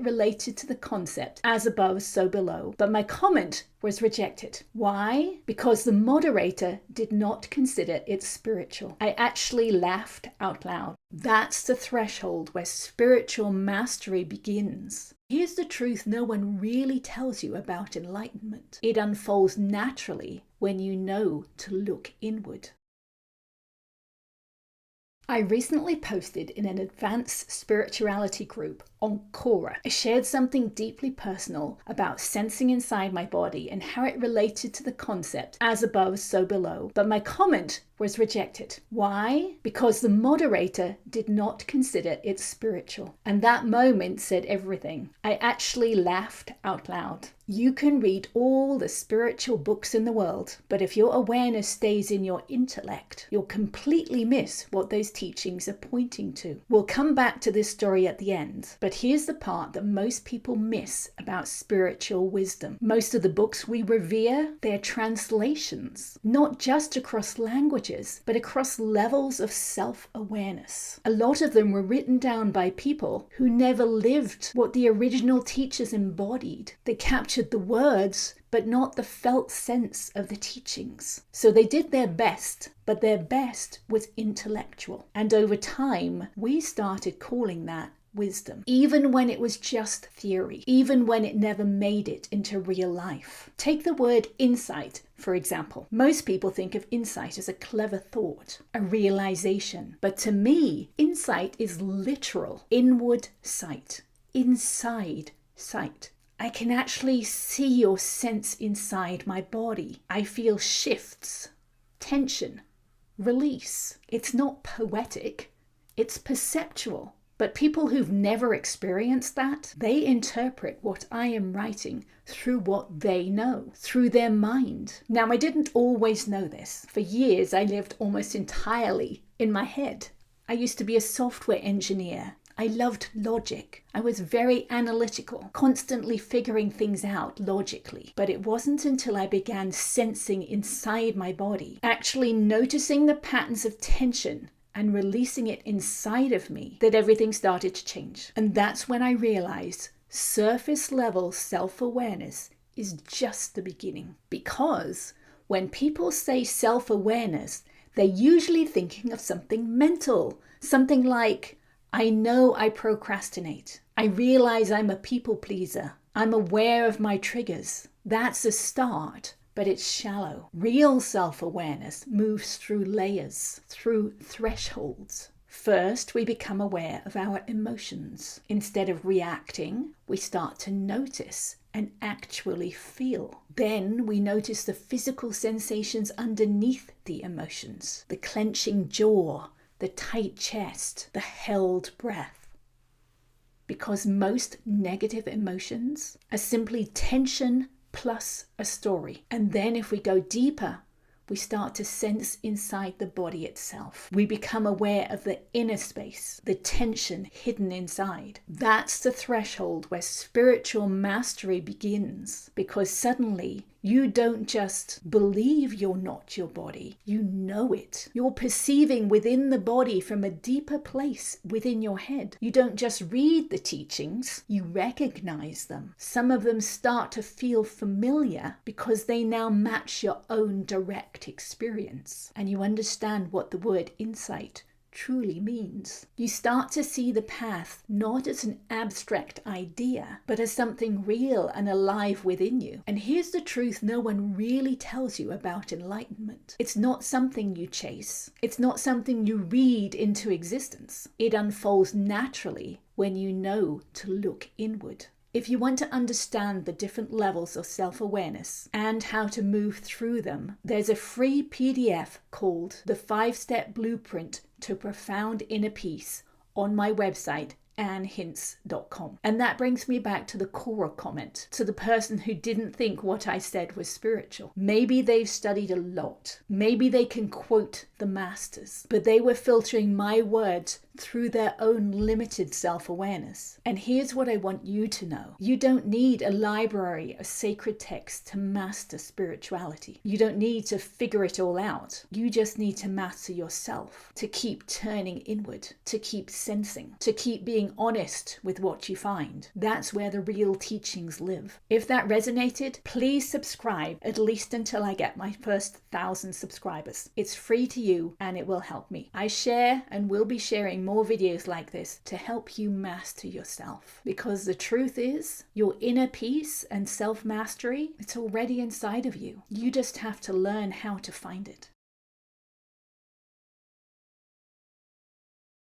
related to the concept as above, so below, but my comment was rejected. Why? Because the moderator did not consider it spiritual. I actually laughed out loud. That's the threshold where spiritual mastery begins. Here's the truth no one really tells you about enlightenment. It unfolds naturally when you know to look inward. I recently posted in an advanced spirituality group on Quora. I shared something deeply personal about sensing inside my body and how it related to the concept as above, so below, but my comment was rejected. Why? Because the moderator did not consider it spiritual. And that moment said everything. I actually laughed out loud. You can read all the spiritual books in the world, but if your awareness stays in your intellect, you'll completely miss what those teachings are pointing to. We'll come back to this story at the end, but here's the part that most people miss about spiritual wisdom. Most of the books we revere, they're translations, not just across languages, but across levels of self-awareness. A lot of them were written down by people who never lived what the original teachers embodied. They captured the words, but not the felt sense of the teachings. So they did their best, but their best was intellectual. And over time, we started calling that wisdom, even when it was just theory, even when it never made it into real life. Take the word insight, for example. Most people think of insight as a clever thought, a realization. But to me, insight is literal, inward sight, inside sight. I can actually see or sense inside my body. I feel shifts, tension, release. It's not poetic, it's perceptual. But people who've never experienced that, they interpret what I am writing through what they know, through their mind. Now, I didn't always know this. For years, I lived almost entirely in my head. I used to be a software engineer. I loved logic. I was very analytical, constantly figuring things out logically. But it wasn't until I began sensing inside my body, actually noticing the patterns of tension and releasing it inside of me, that everything started to change. And that's when I realized surface level self-awareness is just the beginning. Because when people say self-awareness, they're usually thinking of something mental, something like, I know I procrastinate. I realize I'm a people pleaser. I'm aware of my triggers. That's a start, but it's shallow. Real self-awareness moves through layers, through thresholds. First, we become aware of our emotions. Instead of reacting, we start to notice and actually feel. Then we notice the physical sensations underneath the emotions, the clenching jaw, the tight chest, the held breath. Because most negative emotions are simply tension plus a story. And then if we go deeper, we start to sense inside the body itself. We become aware of the inner space, the tension hidden inside. That's the threshold where spiritual mastery begins, because suddenly you don't just believe you're not your body, you know it. You're perceiving within the body from a deeper place within your head. You don't just read the teachings, you recognize them. Some of them start to feel familiar because they now match your own direct experience. And you understand what the word insight truly means. You start to see the path not as an abstract idea, but as something real and alive within you. And here's the truth no one really tells you about enlightenment. It's not something you chase. It's not something you read into existence. It unfolds naturally when you know to look inward. If you want to understand the different levels of self-awareness and how to move through them, there's a free PDF called The 5-Step Blueprint to Profound Inner Peace on my website, annhints.com. And that brings me back to the Quora comment, to the person who didn't think what I said was spiritual. Maybe they've studied a lot. Maybe they can quote the masters, but they were filtering my words through their own limited self-awareness. And here's what I want you to know. You don't need a library of sacred texts to master spirituality. You don't need to figure it all out. You just need to master yourself, to keep turning inward, to keep sensing, to keep being honest with what you find. That's where the real teachings live. If that resonated, please subscribe, at least until I get my first 1,000 subscribers. It's free to you and it will help me. I share and will be sharing more videos like this to help you master yourself. Because the truth is, your inner peace and self-mastery, it's already inside of you. You just have to learn how to find it.